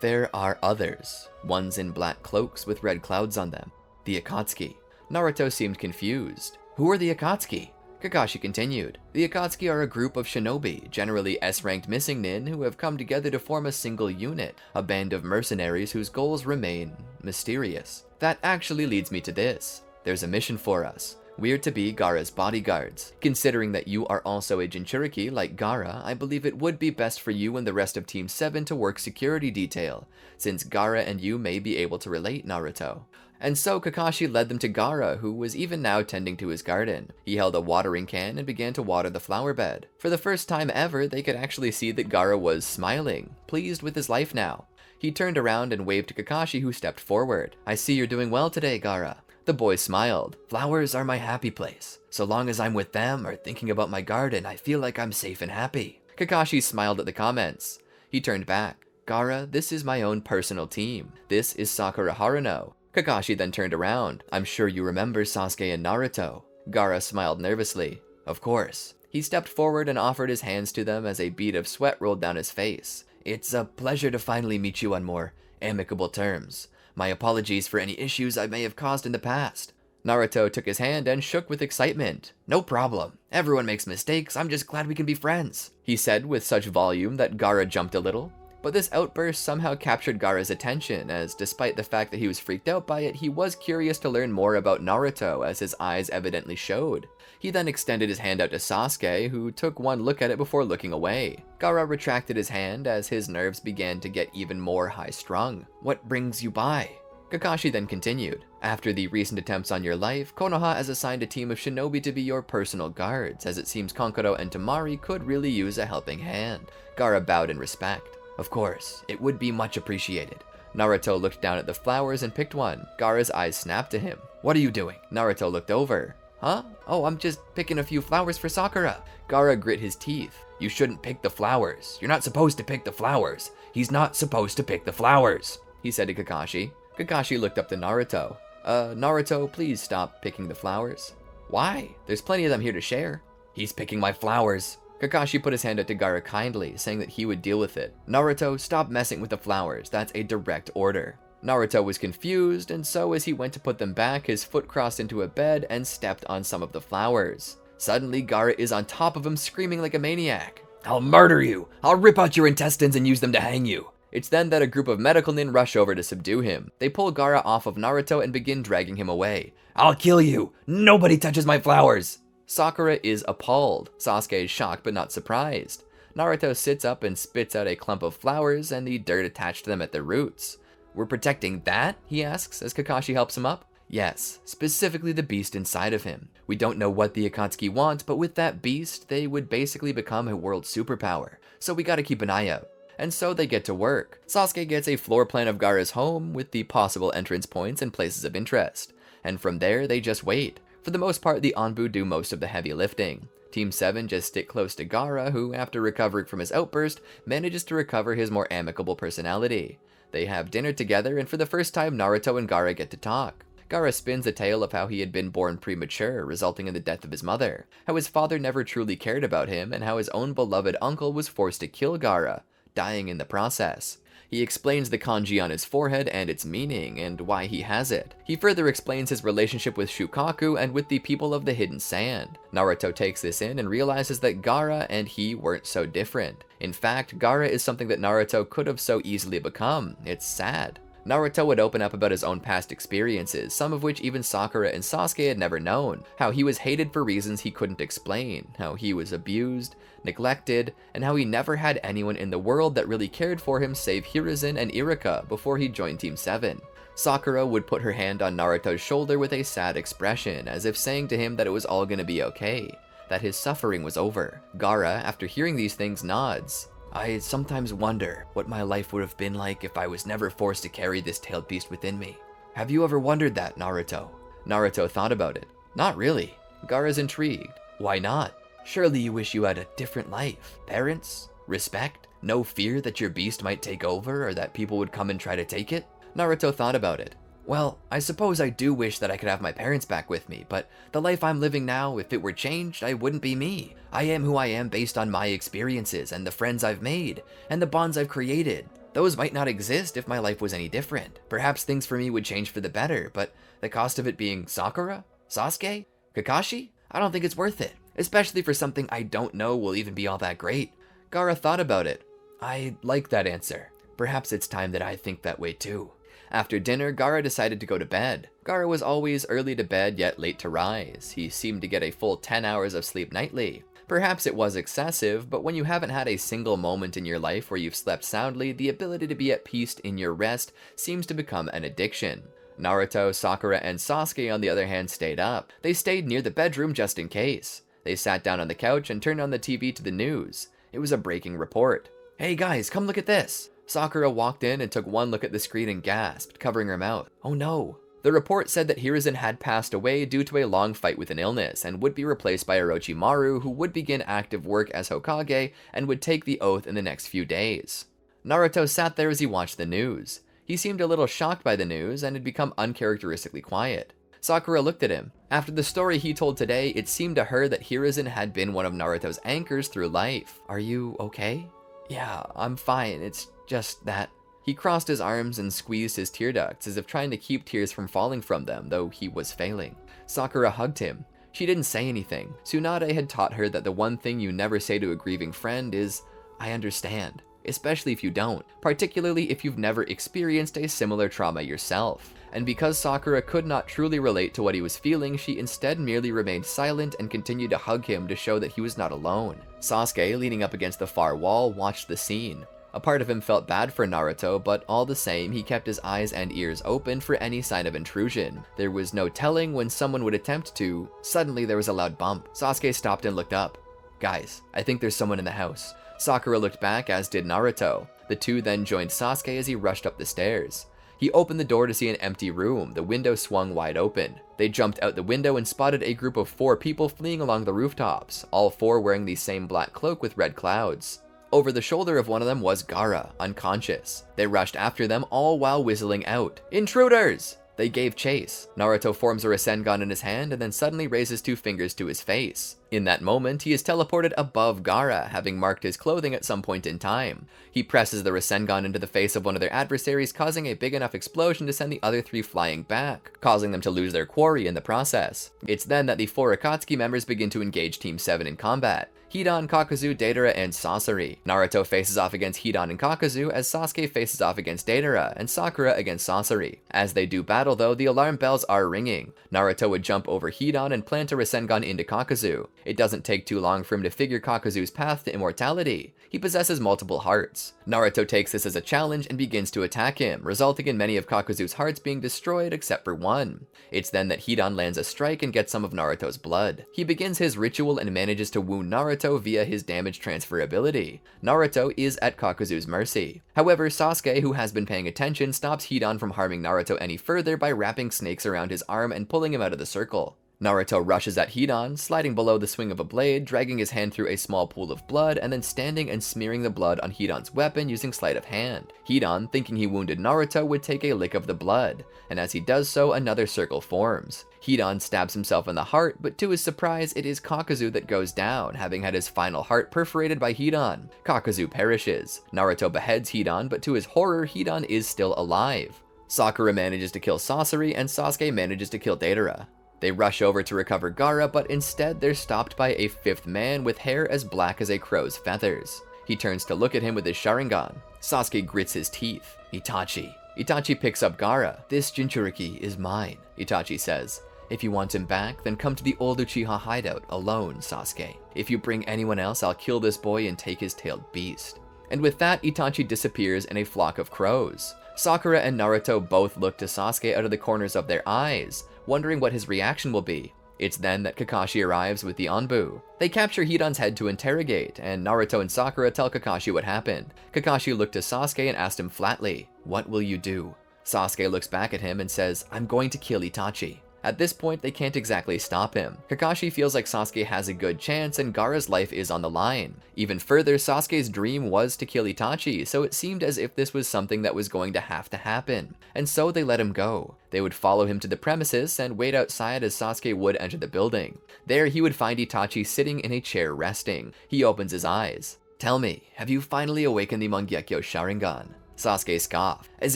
There are others, ones in black cloaks with red clouds on them. The Akatsuki. Naruto seemed confused. Who are the Akatsuki? Kakashi continued. The Akatsuki are a group of shinobi, generally S-ranked missing nin, who have come together to form a single unit, a band of mercenaries whose goals remain mysterious. That actually leads me to this. There's a mission for us. We're to be Gaara's bodyguards. Considering that you are also a Jinchuriki like Gaara, I believe it would be best for you and the rest of Team 7 to work security detail, since Gaara and you may be able to relate, Naruto. And so Kakashi led them to Gaara, who was even now tending to his garden. He held a watering can and began to water the flower bed. For the first time ever, they could actually see that Gaara was smiling, pleased with his life now. He turned around and waved to Kakashi, who stepped forward. I see you're doing well today, Gaara. The boy smiled. Flowers are my happy place. So long as I'm with them or thinking about my garden, I feel like I'm safe and happy. Kakashi smiled at the comments. He turned back. Gaara, this is my own personal team. This is Sakura Haruno. Kakashi then turned around. I'm sure you remember Sasuke and Naruto. Gaara smiled nervously. Of course. He stepped forward and offered his hands to them as a bead of sweat rolled down his face. It's a pleasure to finally meet you on more amicable terms. My apologies for any issues I may have caused in the past. Naruto took his hand and shook with excitement. No problem. Everyone makes mistakes. I'm just glad we can be friends, he said with such volume that Gaara jumped a little. But this outburst somehow captured Gaara's attention, as despite the fact that he was freaked out by it, he was curious to learn more about Naruto, as his eyes evidently showed. He then extended his hand out to Sasuke, who took one look at it before looking away. Gaara retracted his hand as his nerves began to get even more high-strung. What brings you by? Kakashi then continued. After the recent attempts on your life, Konoha has assigned a team of shinobi to be your personal guards, as it seems Kankuro and Temari could really use a helping hand. Gaara bowed in respect. Of course, it would be much appreciated. Naruto looked down at the flowers and picked one. Gaara's eyes snapped to him. What are you doing? Naruto looked over. Huh? Oh, I'm just picking a few flowers for Sakura. Gaara grit his teeth. You shouldn't pick the flowers. You're not supposed to pick the flowers. He's not supposed to pick the flowers, he said to Kakashi. Kakashi looked up to Naruto. Naruto, please stop picking the flowers. Why? There's plenty of them here to share. He's picking my flowers. Kakashi put his hand out to Gaara kindly, saying that he would deal with it. Naruto, stop messing with the flowers. That's a direct order. Naruto was confused, and so as he went to put them back, his foot crossed into a bed and stepped on some of the flowers. Suddenly, Gaara is on top of him, screaming like a maniac. I'll murder you! I'll rip out your intestines and use them to hang you! It's then that a group of medical nin rush over to subdue him. They pull Gaara off of Naruto and begin dragging him away. "I'll kill you! Nobody touches my flowers!" Sakura is appalled. Sasuke is shocked but not surprised. Naruto sits up and spits out a clump of flowers and the dirt attached to them at the roots. "We're protecting that?" he asks as Kakashi helps him up. "Yes, specifically the beast inside of him. We don't know what the Akatsuki want, but with that beast, they would basically become a world superpower. So we gotta keep an eye out." And so they get to work. Sasuke gets a floor plan of Gaara's home with the possible entrance points and places of interest. And from there, they just wait. For the most part, the Anbu do most of the heavy lifting. Team 7 just stick close to Gaara, who, after recovering from his outburst, manages to recover his more amicable personality. They have dinner together, and for the first time, Naruto and Gaara get to talk. Gaara spins a tale of how he had been born premature, resulting in the death of his mother, how his father never truly cared about him, and how his own beloved uncle was forced to kill Gaara, dying in the process. He explains the kanji on his forehead and its meaning, and why he has it. He further explains his relationship with Shukaku and with the people of the Hidden Sand. Naruto takes this in and realizes that Gaara and he weren't so different. In fact, Gaara is something that Naruto could have so easily become. It's sad. Naruto would open up about his own past experiences, some of which even Sakura and Sasuke had never known. How he was hated for reasons he couldn't explain, how he was abused, neglected, and how he never had anyone in the world that really cared for him save Hiruzen and Iruka before he joined Team 7. Sakura would put her hand on Naruto's shoulder with a sad expression, as if saying to him that it was all gonna be okay, that his suffering was over. Gaara, after hearing these things, nods. "I sometimes wonder what my life would have been like if I was never forced to carry this tailed beast within me. Have you ever wondered that, Naruto?" Naruto thought about it. "Not really." Gaara's intrigued. "Why not? Surely you wish you had a different life. Parents? Respect? No fear that your beast might take over or that people would come and try to take it?" Naruto thought about it. "Well, I suppose I do wish that I could have my parents back with me, but the life I'm living now, if it were changed, I wouldn't be me. I am who I am based on my experiences and the friends I've made and the bonds I've created. Those might not exist if my life was any different. Perhaps things for me would change for the better, but the cost of it being Sakura? Sasuke? Kakashi? I don't think it's worth it, especially for something I don't know will even be all that great." Gaara thought about it. "I like that answer. Perhaps it's time that I think that way too." After dinner, Gaara decided to go to bed. Gaara was always early to bed yet late to rise. He seemed to get a full 10 hours of sleep nightly. Perhaps it was excessive, but when you haven't had a single moment in your life where you've slept soundly, the ability to be at peace in your rest seems to become an addiction. Naruto, Sakura, and Sasuke, on the other hand, stayed up. They stayed near the bedroom just in case. They sat down on the couch and turned on the TV to the news. It was a breaking report. "Hey guys, come look at this." Sakura walked in and took one look at the screen and gasped, covering her mouth. "Oh no." The report said that Hiruzen had passed away due to a long fight with an illness and would be replaced by Orochimaru, who would begin active work as Hokage and would take the oath in the next few days. Naruto sat there as he watched the news. He seemed a little shocked by the news and had become uncharacteristically quiet. Sakura looked at him. After the story he told today, it seemed to her that Hiruzen had been one of Naruto's anchors through life. "Are you okay?" "Yeah, I'm fine. It's just that." He crossed his arms and squeezed his tear ducts as if trying to keep tears from falling from them, though he was failing. Sakura hugged him. She didn't say anything. Tsunade had taught her that the one thing you never say to a grieving friend is, "I understand," especially if you don't, particularly if you've never experienced a similar trauma yourself. And because Sakura could not truly relate to what he was feeling, she instead merely remained silent and continued to hug him to show that he was not alone. Sasuke, leaning up against the far wall, watched the scene. A part of him felt bad for Naruto, but all the same, he kept his eyes and ears open for any sign of intrusion. There was no telling when someone would attempt to. Suddenly, there was a loud bump. Sasuke stopped and looked up. "Guys, I think there's someone in the house." Sakura looked back, as did Naruto. The two then joined Sasuke as he rushed up the stairs. He opened the door to see an empty room. The window swung wide open. They jumped out the window and spotted a group of 4 people fleeing along the rooftops, all 4 wearing the same black cloak with red clouds. Over the shoulder of one of them was Gaara, unconscious. They rushed after them, all while whistling out, "Intruders!" They gave chase. Naruto forms a Rasengan in his hand and then suddenly raises 2 fingers to his face. In that moment, he is teleported above Gaara, having marked his clothing at some point in time. He presses the Rasengan into the face of one of their adversaries, causing a big enough explosion to send the other three flying back, causing them to lose their quarry in the process. It's then that the 4 Akatsuki members begin to engage Team 7 in combat. Hidan, Kakuzu, Deidara, and Sasori. Naruto faces off against Hidan and Kakuzu as Sasuke faces off against Deidara, and Sakura against Sasori. As they do battle though, the alarm bells are ringing. Naruto would jump over Hidan and plant a Rasengan into Kakuzu. It doesn't take too long for him to figure Kakuzu's path to immortality. He possesses multiple hearts. Naruto takes this as a challenge and begins to attack him, resulting in many of Kakuzu's hearts being destroyed except for one. It's then that Hidan lands a strike and gets some of Naruto's blood. He begins his ritual and manages to wound Naruto via his damage transfer ability. Naruto is at Kakuzu's mercy. However, Sasuke, who has been paying attention, stops Hidan from harming Naruto any further by wrapping snakes around his arm and pulling him out of the circle. Naruto rushes at Hidan, sliding below the swing of a blade, dragging his hand through a small pool of blood, and then standing and smearing the blood on Hidan's weapon using sleight of hand. Hidan, thinking he wounded Naruto, would take a lick of the blood, and as he does so, another circle forms. Hidan stabs himself in the heart, but to his surprise, it is Kakuzu that goes down, having had his final heart perforated by Hidan. Kakuzu perishes. Naruto beheads Hidan, but to his horror, Hidan is still alive. Sakura manages to kill Sasori, and Sasuke manages to kill Deidara. They rush over to recover Gaara, but instead they're stopped by a 5th man with hair as black as a crow's feathers. He turns to look at him with his Sharingan. Sasuke grits his teeth. Itachi. Itachi picks up Gaara. "This Jinchuriki is mine," Itachi says. "If you want him back, then come to the old Uchiha hideout alone, Sasuke. If you bring anyone else, I'll kill this boy and take his tailed beast." And with that, Itachi disappears in a flock of crows. Sakura and Naruto both look to Sasuke out of the corners of their eyes, wondering what his reaction will be. It's then that Kakashi arrives with the Anbu. They capture Hidan's head to interrogate, and Naruto and Sakura tell Kakashi what happened. Kakashi looked to Sasuke and asked him flatly, "What will you do?" Sasuke looks back at him and says, "I'm going to kill Itachi." At this point, they can't exactly stop him. Kakashi feels like Sasuke has a good chance and Gaara's life is on the line. Even further, Sasuke's dream was to kill Itachi, so it seemed as if this was something that was going to happen. And so they let him go. They would follow him to the premises and wait outside as Sasuke would enter the building. There, he would find Itachi sitting in a chair resting. He opens his eyes. "Tell me, have you finally awakened the Mangekyo Sharingan?" Sasuke scoffed, "As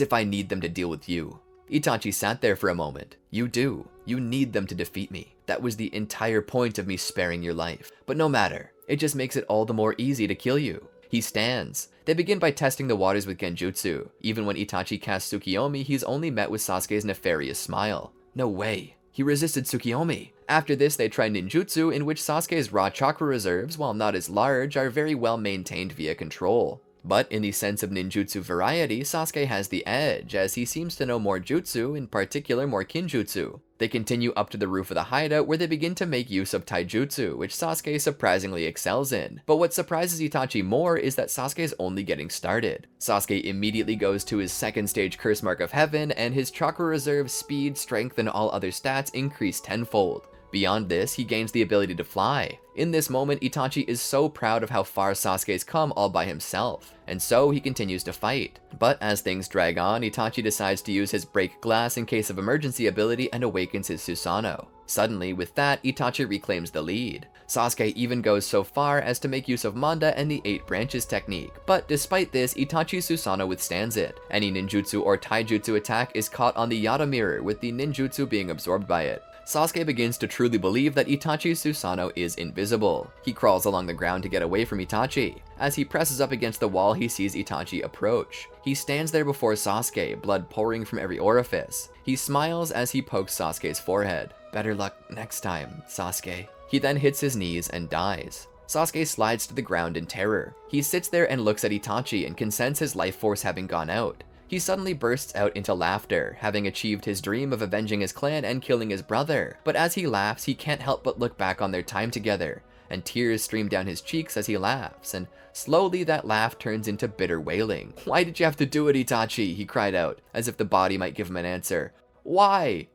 if I need them to deal with you." Itachi sat there for a moment. "You do. You need them to defeat me. That was the entire point of me sparing your life. But no matter. It just makes it all the more easy to kill you." He stands. They begin by testing the waters with Genjutsu. Even when Itachi casts Tsukiyomi, he's only met with Sasuke's nefarious smile. No way. He resisted Tsukiyomi. After this, they try ninjutsu, in which Sasuke's raw chakra reserves, while not as large, are very well maintained via control. But in the sense of ninjutsu variety, Sasuke has the edge, as he seems to know more jutsu, in particular more kinjutsu. They continue up to the roof of the hideout, where they begin to make use of taijutsu, which Sasuke surprisingly excels in. But what surprises Itachi more is that Sasuke is only getting started. Sasuke immediately goes to his 2nd stage Curse Mark of Heaven, and his chakra reserve, speed, strength, and all other stats increase tenfold. Beyond this, he gains the ability to fly. In this moment, Itachi is so proud of how far Sasuke's come all by himself, and so he continues to fight. But as things drag on, Itachi decides to use his Break Glass in case of emergency ability and awakens his Susanoo. Suddenly, with that, Itachi reclaims the lead. Sasuke even goes so far as to make use of Manda and the 8 branches technique, but despite this, Itachi's Susanoo withstands it. Any ninjutsu or taijutsu attack is caught on the Yata mirror, with the ninjutsu being absorbed by it. Sasuke begins to truly believe that Itachi's Susanoo is invisible. He crawls along the ground to get away from Itachi. As he presses up against the wall, he sees Itachi approach. He stands there before Sasuke, blood pouring from every orifice. He smiles as he pokes Sasuke's forehead. "Better luck next time, Sasuke." He then hits his knees and dies. Sasuke slides to the ground in terror. He sits there and looks at Itachi and can sense his life force having gone out. He suddenly bursts out into laughter, having achieved his dream of avenging his clan and killing his brother. But as he laughs, he can't help but look back on their time together, and tears stream down his cheeks as he laughs, and slowly that laugh turns into bitter wailing. "Why did you have to do it, Itachi?" he cried out, as if the body might give him an answer. "Why?"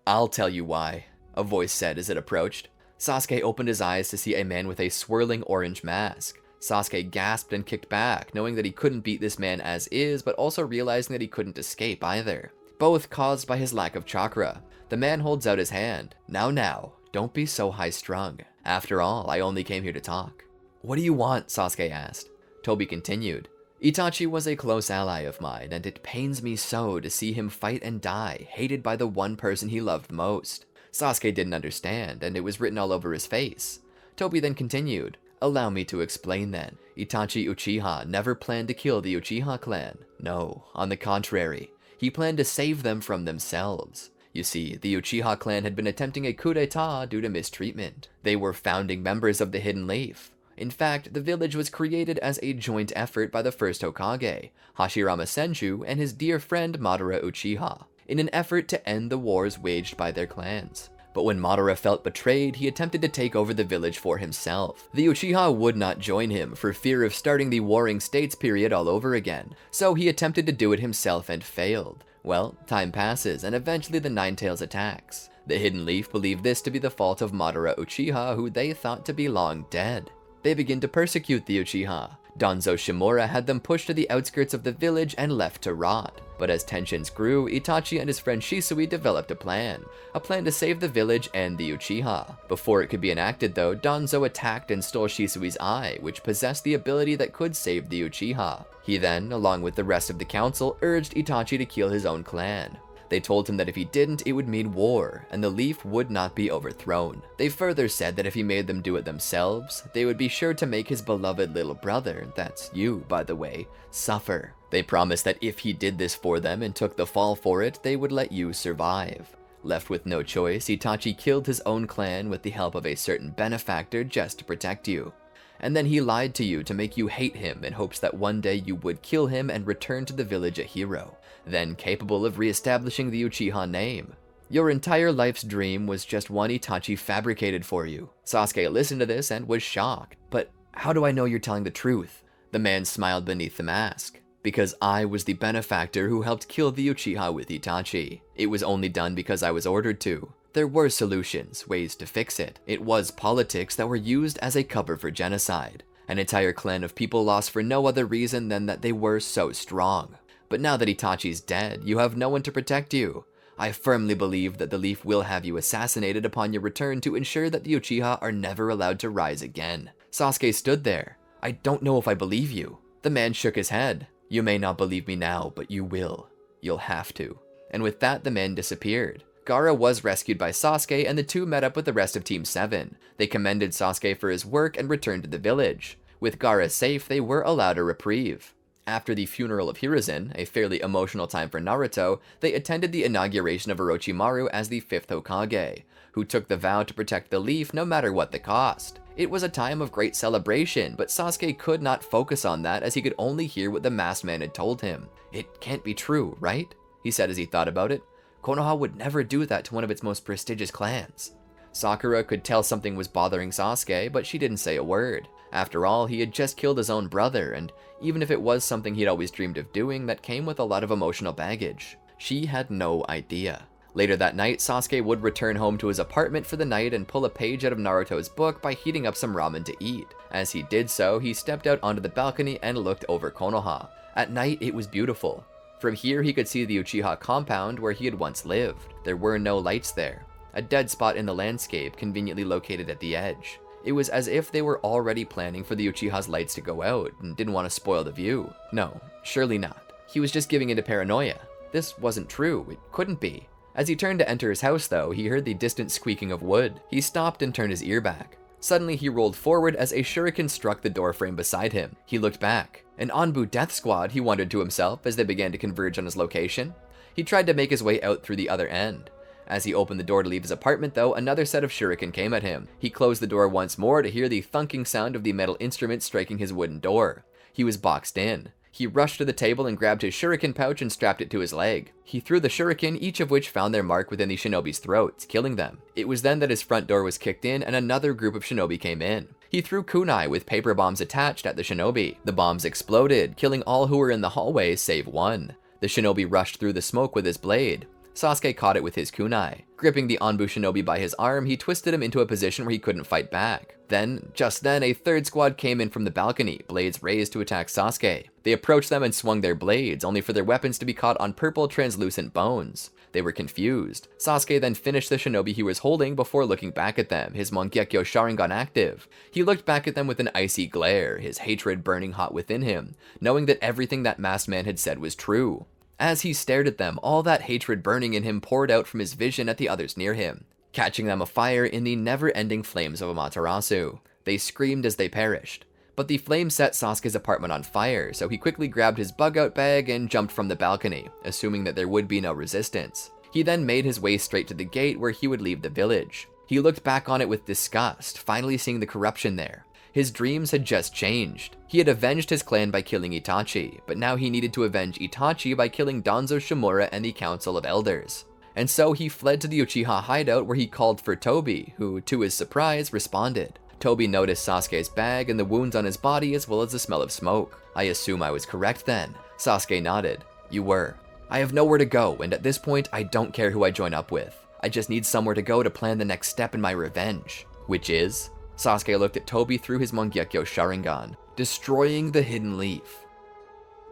"I'll tell you why," a voice said as it approached. Sasuke opened his eyes to see a man with a swirling orange mask. Sasuke gasped and kicked back, knowing that he couldn't beat this man as is, but also realizing that he couldn't escape either. Both caused by his lack of chakra. The man holds out his hand. Now, don't be so high-strung." After all, I only came here to talk. What do you want? Sasuke asked. Toby continued. Itachi was a close ally of mine, and it pains me so to see him fight and die, hated by the one person he loved most. Sasuke didn't understand, and it was written all over his face. Toby then continued. Allow me to explain then. Itachi Uchiha never planned to kill the Uchiha clan. No, on the contrary, he planned to save them from themselves. You see, the Uchiha clan had been attempting a coup d'etat due to mistreatment. They were founding members of the Hidden Leaf. In fact, the village was created as a joint effort by the first Hokage, Hashirama Senju, and his dear friend Madara Uchiha, in an effort to end the wars waged by their clans. But when Madara felt betrayed, he attempted to take over the village for himself. The Uchiha would not join him for fear of starting the Warring States period all over again, so he attempted to do it himself and failed. Well, time passes, and eventually the Nine-Tails attacks. The Hidden Leaf believed this to be the fault of Madara Uchiha, who they thought to be long dead. They begin to persecute the Uchiha. Danzo Shimura had them pushed to the outskirts of the village and left to rot. But as tensions grew, Itachi and his friend Shisui developed a plan to save the village and the Uchiha. Before it could be enacted though, Danzo attacked and stole Shisui's eye, which possessed the ability that could save the Uchiha. He then, along with the rest of the council, urged Itachi to kill his own clan. They told him that if he didn't, it would mean war, and the Leaf would not be overthrown. They further said that if he made them do it themselves, they would be sure to make his beloved little brother, that's you, by the way, suffer. They promised that if he did this for them and took the fall for it, they would let you survive. Left with no choice, Itachi killed his own clan with the help of a certain benefactor just to protect you. And then he lied to you to make you hate him in hopes that one day you would kill him and return to the village a hero, then capable of re-establishing the Uchiha name. Your entire life's dream was just one Itachi fabricated for you. Sasuke listened to this and was shocked. But how do I know you're telling the truth? The man smiled beneath the mask. Because I was the benefactor who helped kill the Uchiha with Itachi. It was only done because I was ordered to. There were solutions, ways to fix it. It was politics that were used as a cover for genocide. An entire clan of people lost for no other reason than that they were so strong. But now that Itachi's dead, you have no one to protect you. I firmly believe that the Leaf will have you assassinated upon your return to ensure that the Uchiha are never allowed to rise again. Sasuke stood there. I don't know if I believe you. The man shook his head. You may not believe me now, but you will. You'll have to. And with that, the man disappeared. Gaara was rescued by Sasuke, and the two met up with the rest of Team 7. They commended Sasuke for his work and returned to the village. With Gaara safe, they were allowed a reprieve. After the funeral of Hiruzen, a fairly emotional time for Naruto, they attended the inauguration of Orochimaru as the 5th Hokage, who took the vow to protect the Leaf no matter what the cost. It was a time of great celebration, but Sasuke could not focus on that as he could only hear what the masked man had told him. It can't be true, right? He said as he thought about it. Konoha would never do that to one of its most prestigious clans. Sakura could tell something was bothering Sasuke, but she didn't say a word. After all, he had just killed his own brother, and even if it was something he'd always dreamed of doing, that came with a lot of emotional baggage. She had no idea. Later that night, Sasuke would return home to his apartment for the night and pull a page out of Naruto's book by heating up some ramen to eat. As he did so, he stepped out onto the balcony and looked over Konoha. At night, it was beautiful. From here, he could see the Uchiha compound where he had once lived. There were no lights there. A dead spot in the landscape, conveniently located at the edge. It was as if they were already planning for the Uchiha's lights to go out and didn't want to spoil the view. No, surely not. He was just giving into paranoia. This wasn't true. It couldn't be. As he turned to enter his house, though, he heard the distant squeaking of wood. He stopped and turned his ear back. Suddenly, he rolled forward as a shuriken struck the doorframe beside him. He looked back. An Anbu death squad, he wondered to himself as they began to converge on his location. He tried to make his way out through the other end. As he opened the door to leave his apartment, though, another set of shuriken came at him. He closed the door once more to hear the thunking sound of the metal instrument striking his wooden door. He was boxed in. He rushed to the table and grabbed his shuriken pouch and strapped it to his leg. He threw the shuriken, each of which found their mark within the shinobi's throats, killing them. It was then that his front door was kicked in and another group of shinobi came in. He threw kunai with paper bombs attached at the shinobi. The bombs exploded, killing all who were in the hallway save one. The shinobi rushed through the smoke with his blade. Sasuke caught it with his kunai. Gripping the Anbu shinobi by his arm, he twisted him into a position where he couldn't fight back. Just then, a third squad came in from the balcony, blades raised to attack Sasuke. They approached them and swung their blades, only for their weapons to be caught on purple translucent bones. They were confused. Sasuke then finished the shinobi he was holding before looking back at them, his Mangekyo Sharingan active. He looked back at them with an icy glare, his hatred burning hot within him, knowing that everything that masked man had said was true. As he stared at them, all that hatred burning in him poured out from his vision at the others near him, catching them afire in the never-ending flames of Amaterasu. They screamed as they perished. But the flame set Sasuke's apartment on fire, so he quickly grabbed his bug-out bag and jumped from the balcony, assuming that there would be no resistance. He then made his way straight to the gate where he would leave the village. He looked back on it with disgust, finally seeing the corruption there. His dreams had just changed. He had avenged his clan by killing Itachi, but now he needed to avenge Itachi by killing Danzo Shimura and the Council of Elders. And so he fled to the Uchiha hideout where he called for Tobi, who, to his surprise, responded. Tobi noticed Sasuke's bag and the wounds on his body as well as the smell of smoke. I assume I was correct then. Sasuke nodded. You were. I have nowhere to go, and at this point, I don't care who I join up with. I just need somewhere to go to plan the next step in my revenge. Which is? Sasuke looked at Tobi through his Mangekyo Sharingan. Destroying the Hidden Leaf.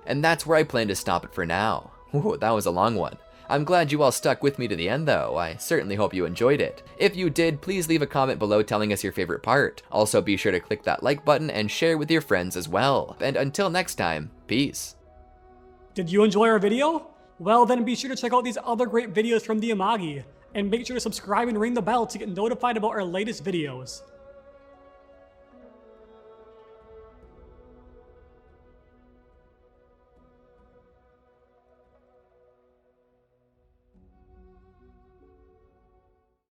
And that's where I plan to stop it for now. Ooh, that was a long one. I'm glad you all stuck with me to the end though. I certainly hope you enjoyed it. If you did, please leave a comment below telling us your favorite part. Also be sure to click that like button and share with your friends as well. And until next time, peace. Did you enjoy our video? Well then be sure to check out these other great videos from the Amagi. And make sure to subscribe and ring the bell to get notified about our latest videos.